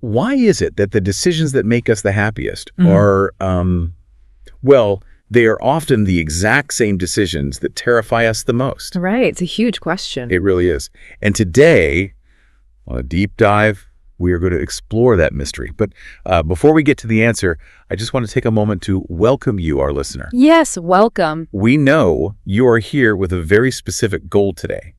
Why is it that the decisions that make us the happiest Mhm. are, well, they are often the exact same decisions that terrify us the most? Right. It's a huge question. It really is. And today, on a deep dive, we are going to explore that mystery. But before we get to the answer, I just want to take a moment to welcome you, our listener. Yes, welcome. We know you are here with a very specific goal today.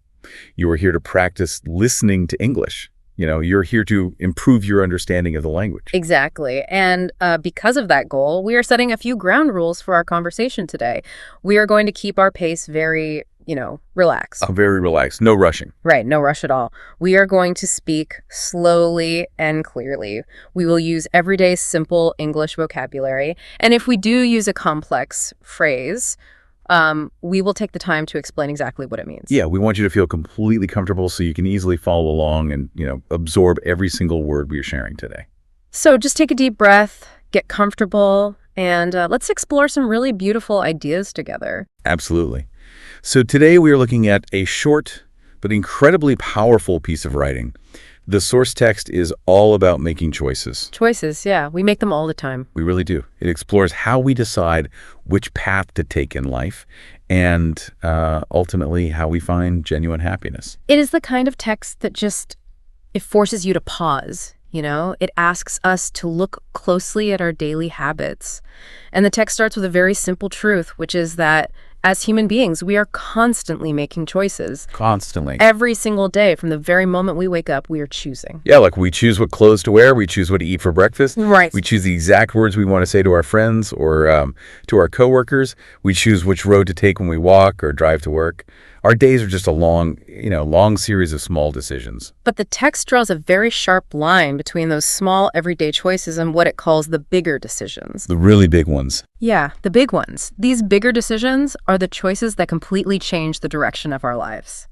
You are here to practice listening to English. You're here to improve your understanding of the language. Exactly. And because of that goal, we are setting a few ground rules for our conversation today. We are going to keep our pace very, relaxed. Very relaxed. No rushing. Right. No rush at all. We are going to speak slowly and clearly. We will use everyday simple English vocabulary. And if we do use a complex phrase, we will take the time to explain exactly what it means. Yeah, we want you to feel completely comfortable so you can easily follow along and, absorb every single word we are sharing today. So just take a deep breath, get comfortable, and let's explore some really beautiful ideas together. Absolutely. So today we are looking at a short but incredibly powerful piece of writing. The source text is all about making choices. Choices, yeah. We make them all the time. We really do. It explores how we decide which path to take in life and ultimately how we find genuine happiness. It is the kind of text that it forces you to pause, It asks us to look closely at our daily habits. And the text starts with a very simple truth, which is that as human beings, we are constantly making choices. Constantly. Every single day, from the very moment we wake up, we are choosing. Yeah, like we choose what clothes to wear, we choose what to eat for breakfast. Right. We choose the exact words we want to say to our friends or to our coworkers. We choose which road to take when we walk or drive to work. Our days are just a long series of small decisions. But the text draws a very sharp line between those small everyday choices and what it calls the bigger decisions. The really big ones. Yeah, the big ones. These bigger decisions are the choices that completely change the direction of our lives.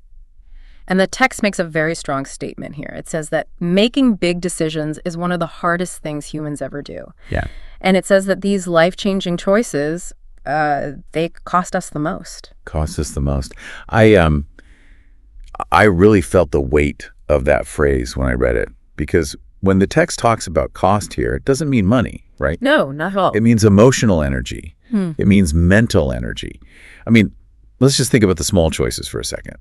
And the text makes a very strong statement here. It says that making big decisions is one of the hardest things humans ever do. Yeah. And it says that these life-changing choices, they cost us the most. Cost us the most. I really felt the weight of that phrase when I read it, because when the text talks about cost here, it doesn't mean money, right? No, not at all. It means emotional energy. It means mental energy. I mean, let's just think about the small choices for a second.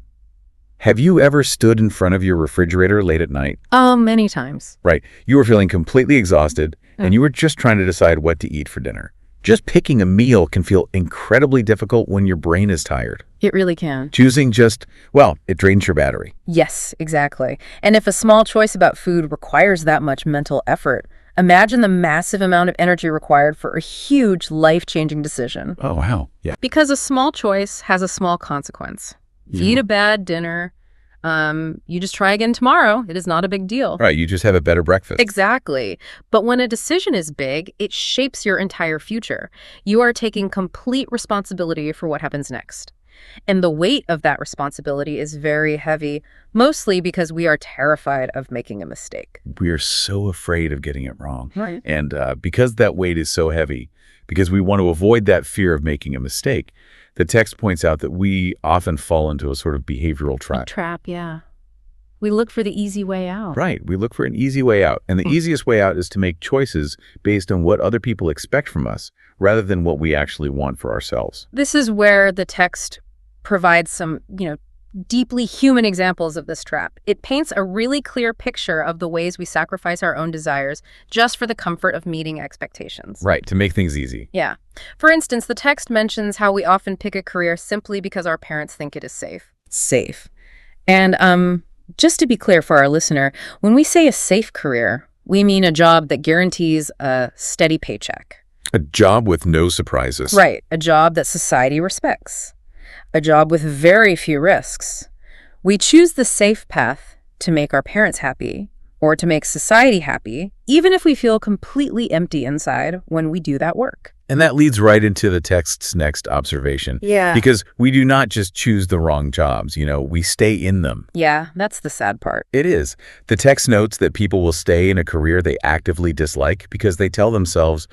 Have you ever stood in front of your refrigerator late at night? Many times. Right. You were feeling completely exhausted and you were just trying to decide what to eat for dinner. Just picking a meal can feel incredibly difficult when your brain is tired. It really can. Choosing it drains your battery. Yes, exactly. And if a small choice about food requires that much mental effort, imagine the massive amount of energy required for a huge life-changing decision. Oh, wow. Yeah. Because a small choice has a small consequence. If you eat a bad dinner, you just try again tomorrow. It is not a big deal. Right. You just have a better breakfast. Exactly. But when a decision is big, it shapes your entire future. You are taking complete responsibility for what happens next. And the weight of that responsibility is very heavy, mostly because we are terrified of making a mistake. We are so afraid of getting it wrong. Right. And because that weight is so heavy, because we want to avoid that fear of making a mistake, the text points out that we often fall into a sort of behavioral trap. Yeah. We look for the easy way out. Right. We look for an easy way out. And the easiest way out is to make choices based on what other people expect from us rather than what we actually want for ourselves. This is where the text provides some, deeply human examples of this trap. It paints a really clear picture of the ways we sacrifice our own desires just for the comfort of meeting expectations. Right, to make things easy. Yeah. For instance, the text mentions how we often pick a career simply because our parents think it is safe. And just to be clear for our listener, when we say a safe career, we mean a job that guarantees a steady paycheck. A job with no surprises. Right, a job that society respects. A job with very few risks. We choose the safe path to make our parents happy or to make society happy, even if we feel completely empty inside when we do that work. And that leads right into the text's next observation. Yeah. Because we do not just choose the wrong jobs, we stay in them. Yeah, that's the sad part. It is. The text notes that people will stay in a career they actively dislike because they tell themselves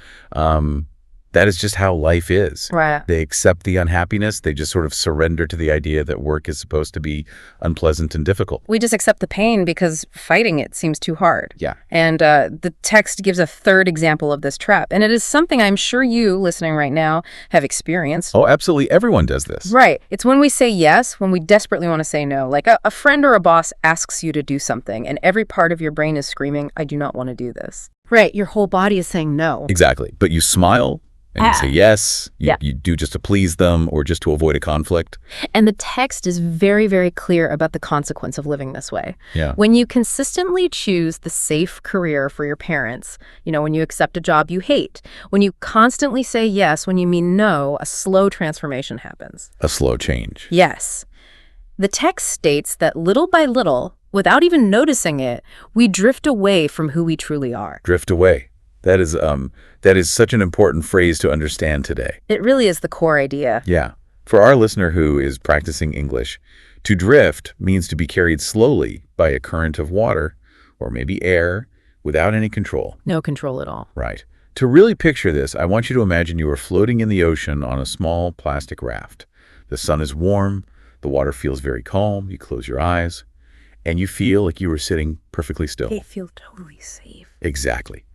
that is just how life is. Right. They accept the unhappiness. They just sort of surrender to the idea that work is supposed to be unpleasant and difficult. We just accept the pain because fighting it seems too hard. Yeah. And the text gives a third example of this trap. And it is something I'm sure you, listening right now, have experienced. Oh, absolutely. Everyone does this. Right. It's when we say yes, when we desperately want to say no. Like a friend or a boss asks you to do something, and every part of your brain is screaming, I do not want to do this. Right. Your whole body is saying no. Exactly. But you smile and you say yes. Yeah. You do just to please them or just to avoid a conflict. And the text is very, very clear about the consequence of living this way. Yeah. When you consistently choose the safe career for your parents, when you accept a job you hate, when you constantly say yes when you mean no, a slow transformation happens. A slow change. Yes. The text states that little by little, without even noticing it, we drift away from who we truly are. Drift away. That is such an important phrase to understand today. It really is the core idea. Yeah. For our listener who is practicing English, to drift means to be carried slowly by a current of water or maybe air without any control. No control at all. Right. To really picture this, I want you to imagine you are floating in the ocean on a small plastic raft. The sun is warm, the water feels very calm, you close your eyes, and you feel like you were sitting perfectly still. They feel totally safe. Exactly.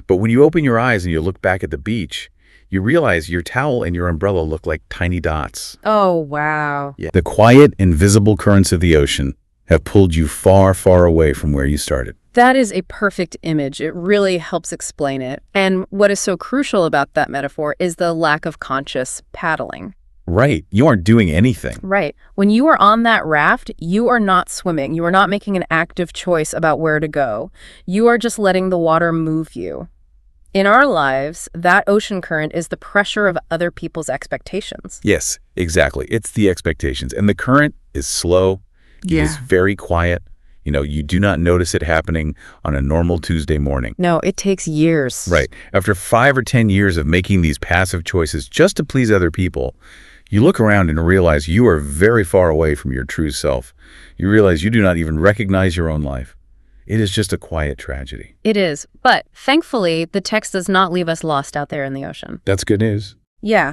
But when you open your eyes and you look back at the beach, you realize your towel and your umbrella look like tiny dots. Oh, wow. Yeah. The quiet, invisible currents of the ocean have pulled you far, far away from where you started. That is a perfect image. It really helps explain it. And what is so crucial about that metaphor is the lack of conscious paddling. Right. You aren't doing anything. Right. When you are on that raft, you are not swimming. You are not making an active choice about where to go. You are just letting the water move you. In our lives, that ocean current is the pressure of other people's expectations. Yes, exactly. It's the expectations. And the current is slow. Yeah. It is very quiet. You do not notice it happening on a normal Tuesday morning. No, it takes years. Right. After 5 or 10 years of making these passive choices just to please other people, you look around and realize you are very far away from your true self. You realize you do not even recognize your own life. It is just a quiet tragedy. It is. But thankfully, the text does not leave us lost out there in the ocean. That's good news. Yeah.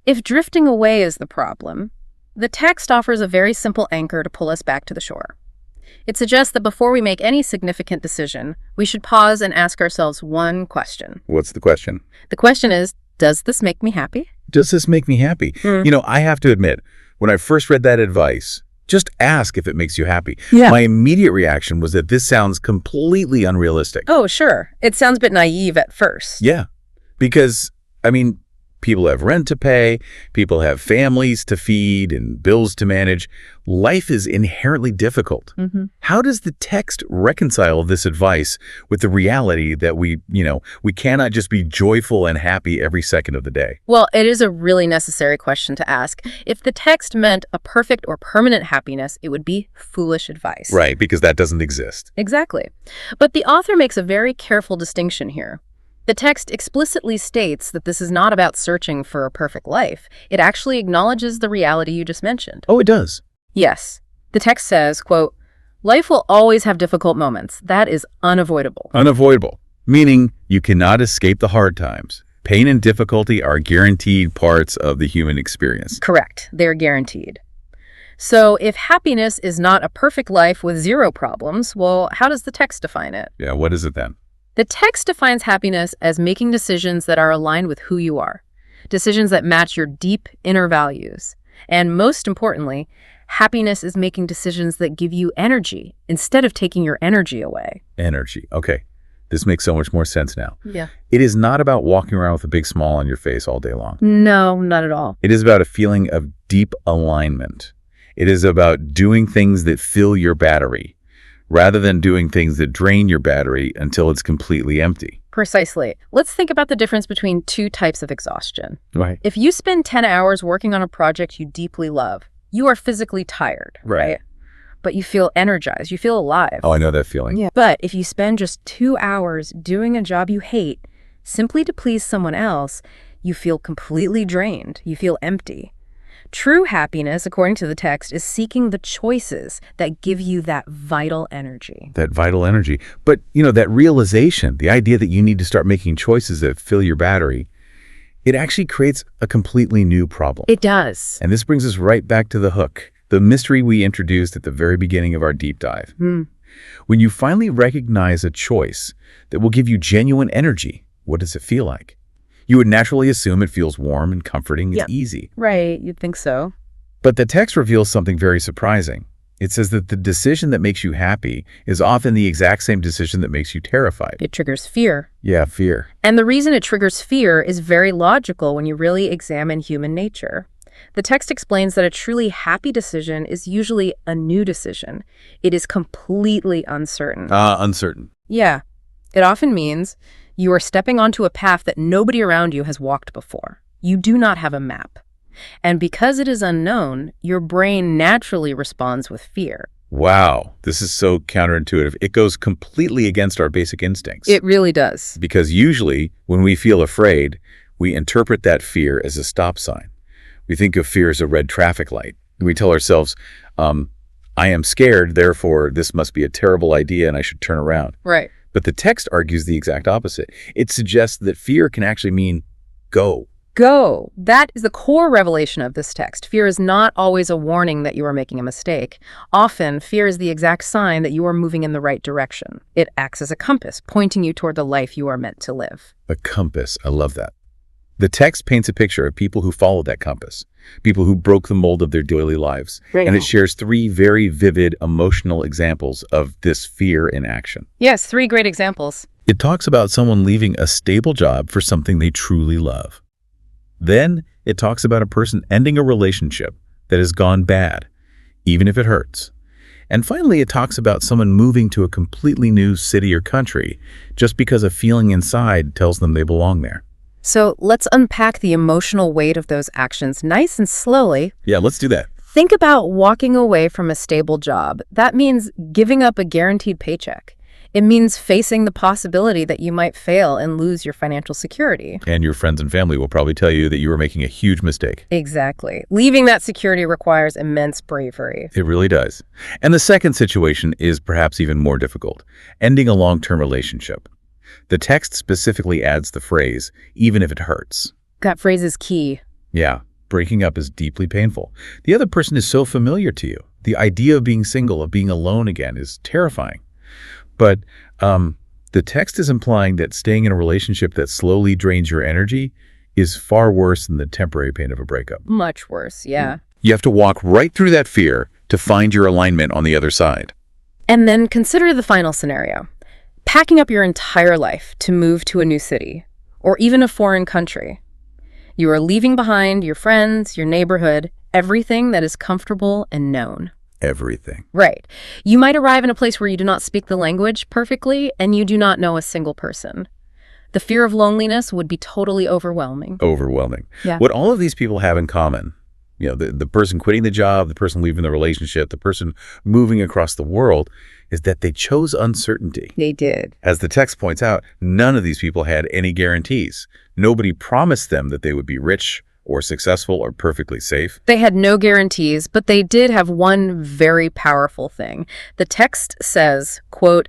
If drifting away is the problem, the text offers a very simple anchor to pull us back to the shore. It suggests that before we make any significant decision, we should pause and ask ourselves one question. What's the question? The question is, does this make me happy? Does this make me happy? I have to admit, when I first read that advice, just ask if it makes you happy. Yeah. My immediate reaction was that this sounds completely unrealistic. Oh, sure. It sounds a bit naive at first. Yeah, because, people have rent to pay, people have families to feed and bills to manage. Life is inherently difficult. How does the text reconcile this advice with the reality that we cannot just be joyful and happy every second of the day? Well, it is a really necessary question to ask. If the text meant a perfect or permanent happiness, it would be foolish advice. Right, because that doesn't exist. Exactly. But the author makes a very careful distinction here. The text explicitly states that this is not about searching for a perfect life. It actually acknowledges the reality you just mentioned. Oh, it does. Yes. The text says, quote, life will always have difficult moments. That is unavoidable. Unavoidable, meaning you cannot escape the hard times. Pain and difficulty are guaranteed parts of the human experience. Correct. They're guaranteed. So if happiness is not a perfect life with zero problems, well, how does the text define it? Yeah, what is it then? The text defines happiness as making decisions that are aligned with who you are, decisions that match your deep inner values. And most importantly, happiness is making decisions that give you energy instead of taking your energy away. Energy. Okay. This makes so much more sense now. Yeah. It is not about walking around with a big smile on your face all day long. No, not at all. It is about a feeling of deep alignment. It is about doing things that fill your battery, rather than doing things that drain your battery until it's completely empty. Precisely. Let's think about the difference between two types of exhaustion. Right. If you spend 10 hours working on a project you deeply love, you are physically tired, right? But you feel energized, you feel alive. Oh, I know that feeling. Yeah. But if you spend just 2 hours doing a job you hate, simply to please someone else, you feel completely drained, you feel empty. True happiness, according to the text, is seeking the choices that give you that vital energy. That vital energy. But, that realization, the idea that you need to start making choices that fill your battery, it actually creates a completely new problem. It does. And this brings us right back to the hook, the mystery we introduced at the very beginning of our deep dive. When you finally recognize a choice that will give you genuine energy, what does it feel like? You would naturally assume it feels warm and comforting and easy. Right, you'd think so. But the text reveals something very surprising. It says that the decision that makes you happy is often the exact same decision that makes you terrified. It triggers fear. Yeah, fear. And the reason it triggers fear is very logical when you really examine human nature. The text explains that a truly happy decision is usually a new decision. It is completely uncertain. Uncertain. Yeah. It often means you are stepping onto a path that nobody around you has walked before. You do not have a map. And because it is unknown, your brain naturally responds with fear. Wow, this is so counterintuitive. It goes completely against our basic instincts. It really does. Because usually, when we feel afraid, we interpret that fear as a stop sign. We think of fear as a red traffic light. We tell ourselves, I am scared, therefore this must be a terrible idea and I should turn around. Right. But the text argues the exact opposite. It suggests that fear can actually mean go. Go. That is the core revelation of this text. Fear is not always a warning that you are making a mistake. Often, fear is the exact sign that you are moving in the right direction. It acts as a compass, pointing you toward the life you are meant to live. A compass. I love that. The text paints a picture of people who followed that compass, people who broke the mold of their daily lives. Right. And it shares 3 very vivid emotional examples of this fear in action. Yes, 3 great examples. It talks about someone leaving a stable job for something they truly love. Then it talks about a person ending a relationship that has gone bad, even if it hurts. And finally, it talks about someone moving to a completely new city or country just because a feeling inside tells them they belong there. So let's unpack the emotional weight of those actions nice and slowly. Yeah, let's do that. Think about walking away from a stable job. That means giving up a guaranteed paycheck. It means facing the possibility that you might fail and lose your financial security. And your friends and family will probably tell you that you were making a huge mistake. Exactly. Leaving that security requires immense bravery. It really does. And the second situation is perhaps even more difficult, ending a long-term relationship. The text specifically adds the phrase, even if it hurts. That phrase is key. Yeah, breaking up is deeply painful. The other person is so familiar to you. The idea of being single, of being alone again, is terrifying. But the text is implying that staying in a relationship that slowly drains your energy is far worse than the temporary pain of a breakup. Much worse, yeah. You have to walk right through that fear to find your alignment on the other side. And then consider the final scenario. Packing up your entire life to move to a new city, or even a foreign country. You are leaving behind your friends, your neighborhood, everything that is comfortable and known. Everything. Right. You might arrive in a place where you do not speak the language perfectly and you do not know a single person. The fear of loneliness would be totally overwhelming. Overwhelming. Yeah. What all of these people have in common, you know, the person quitting the job, the person leaving the relationship, the person moving across the world, is that they chose uncertainty. They did. As the text points out, none of these people had any guarantees. Nobody promised them that they would be rich or successful or perfectly safe. They had no guarantees, but they did have one very powerful thing. The text says, quote,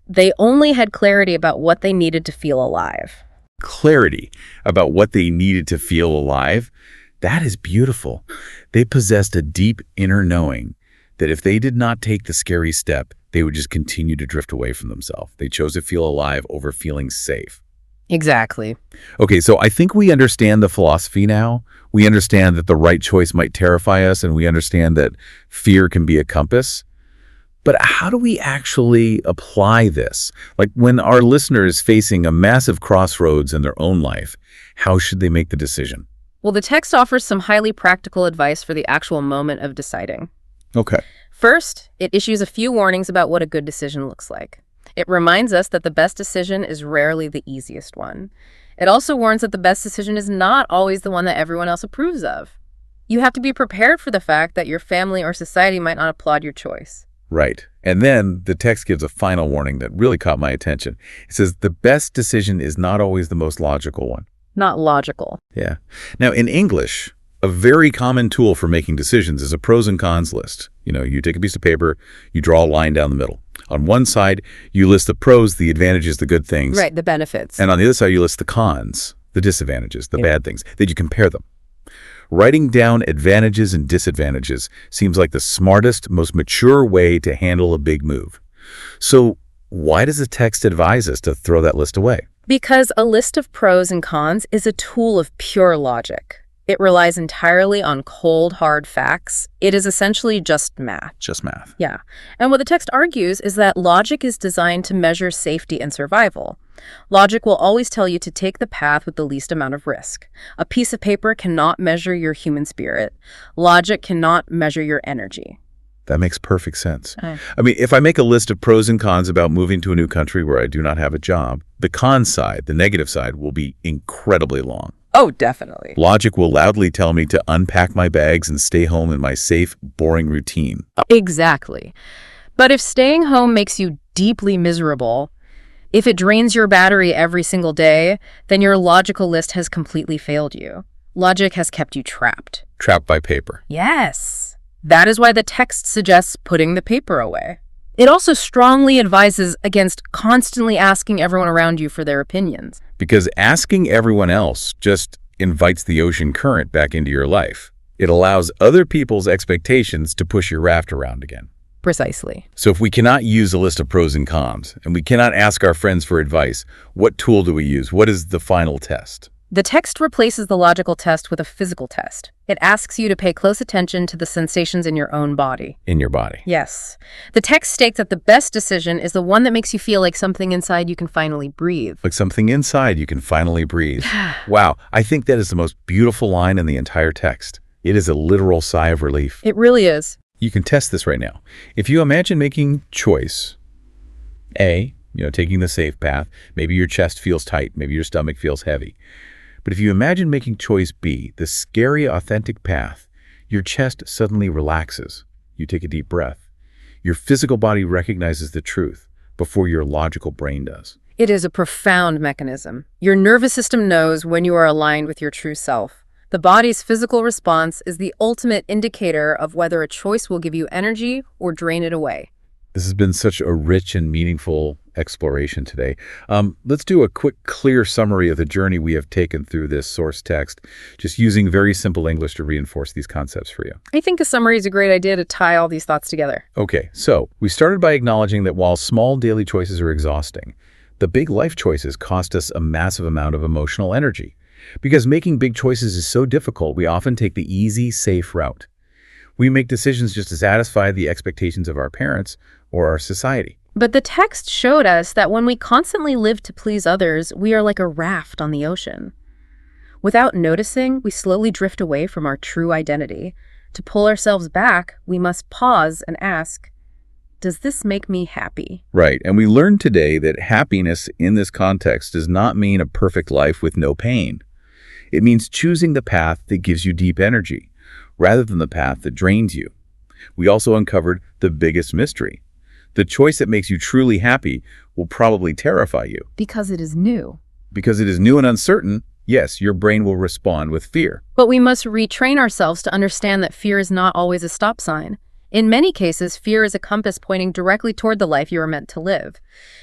they only had clarity about what they needed to feel alive. Clarity about what they needed to feel alive. That is beautiful. They possessed a deep inner knowing that if they did not take the scary step, they would just continue to drift away from themselves. They chose to feel alive over feeling safe. Exactly. Okay, so I think we understand the philosophy now. We understand that the right choice might terrify us, and we understand that fear can be a compass. But how do we actually apply this? Like when our listener is facing a massive crossroads in their own life, how should they make the decision? Well, the text offers some highly practical advice for the actual moment of deciding. Okay. First, it issues a few warnings about what a good decision looks like. It reminds us that the best decision is rarely the easiest one. It also warns that the best decision is not always the one that everyone else approves of. You have to be prepared for the fact that your family or society might not applaud your choice. Right. And then the text gives a final warning that really caught my attention. It says the best decision is not always the most logical one. Not logical. Yeah. Now, in English, a very common tool for making decisions is a pros and cons list. You know, you take a piece of paper, you draw a line down the middle. On one side, you list the pros, the advantages, the good things. Right, the benefits. And on the other side, you list the cons, the disadvantages, the Yeah. bad things, that you compare them. Writing down advantages and disadvantages seems like the smartest, most mature way to handle a big move. So why does the text advise us to throw that list away? Because a list of pros and cons is a tool of pure logic. It relies entirely on cold, hard facts. It is essentially just math. Just math. Yeah. And what the text argues is that logic is designed to measure safety and survival. Logic will always tell you to take the path with the least amount of risk. A piece of paper cannot measure your human spirit. Logic cannot measure your energy. That makes perfect sense. I mean, if I make a list of pros and cons about moving to a new country where I do not have a job, the con side, the negative side, will be incredibly long. Oh, definitely. Logic will loudly tell me to unpack my bags and stay home in my safe, boring routine. Exactly. But if staying home makes you deeply miserable, if it drains your battery every single day, then your logical list has completely failed you. Logic has kept you trapped. Trapped by paper. Yes. That is why the text suggests putting the paper away. It also strongly advises against constantly asking everyone around you for their opinions. Because asking everyone else just invites the ocean current back into your life. It allows other people's expectations to push your raft around again. Precisely. So if we cannot use a list of pros and cons, and we cannot ask our friends for advice, what tool do we use? What is the final test? The text replaces the logical test with a physical test. It asks you to pay close attention to the sensations in your own body. In your body. Yes. The text states that the best decision is the one that makes you feel like something inside you can finally breathe. Like something inside you can finally breathe. Wow, I think that is the most beautiful line in the entire text. It is a literal sigh of relief. It really is. You can test this right now. If you imagine making choice A, taking the safe path, maybe your chest feels tight, maybe your stomach feels heavy. But if you imagine making choice B, the scary, authentic path, your chest suddenly relaxes. You take a deep breath. Your physical body recognizes the truth before your logical brain does. It is a profound mechanism. Your nervous system knows when you are aligned with your true self. The body's physical response is the ultimate indicator of whether a choice will give you energy or drain it away. This has been such a rich and meaningful exploration today. Let's do a quick, clear summary of the journey we have taken through this source text, just using very simple English to reinforce these concepts for you. I think a summary is a great idea to tie all these thoughts together. Okay, so we started by acknowledging that while small daily choices are exhausting, the big life choices cost us a massive amount of emotional energy. Because making big choices is so difficult, we often take the easy, safe route. We make decisions just to satisfy the expectations of our parents or our society. But the text showed us that when we constantly live to please others, we are like a raft on the ocean. Without noticing, we slowly drift away from our true identity. To pull ourselves back, we must pause and ask, does this make me happy? Right, and we learned today that happiness in this context does not mean a perfect life with no pain. It means choosing the path that gives you deep energy, rather than the path that drains you. We also uncovered the biggest mystery. The choice that makes you truly happy will probably terrify you. Because it is new. Because it is new and uncertain, yes, your brain will respond with fear. But we must retrain ourselves to understand that fear is not always a stop sign. In many cases, fear is a compass pointing directly toward the life you are meant to live.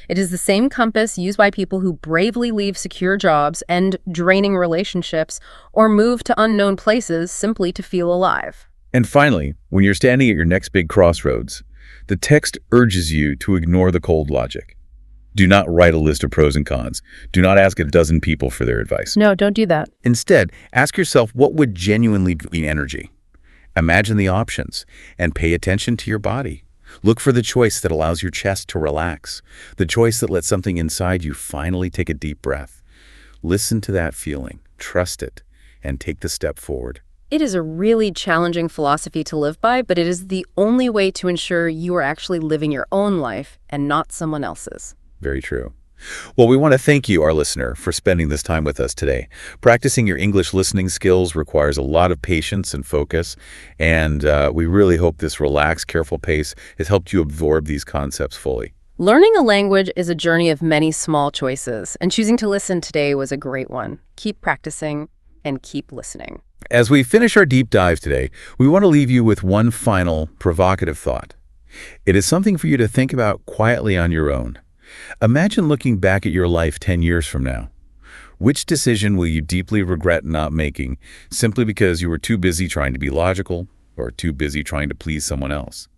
It is the same compass used by people who bravely leave secure jobs, end draining relationships, or move to unknown places simply to feel alive. And finally, when you're standing at your next big crossroads, the text urges you to ignore the cold logic. Do not write a list of pros and cons. Do not ask a dozen people for their advice. No, don't do that. Instead, ask yourself what would genuinely gain energy. Imagine the options and pay attention to your body. Look for the choice that allows your chest to relax, the choice that lets something inside you finally take a deep breath. Listen to that feeling, trust it, and take the step forward. It is a really challenging philosophy to live by, but it is the only way to ensure you are actually living your own life and not someone else's. Very true. Well, we want to thank you, our listener, for spending this time with us today. Practicing your English listening skills requires a lot of patience and focus, and we really hope this relaxed, careful pace has helped you absorb these concepts fully. Learning a language is a journey of many small choices, and choosing to listen today was a great one. Keep practicing and keep listening. As we finish our deep dive today, we want to leave you with one final provocative thought. It is something for you to think about quietly on your own. Imagine looking back at your life 10 years from now. Which decision will you deeply regret not making simply because you were too busy trying to be logical or too busy trying to please someone else?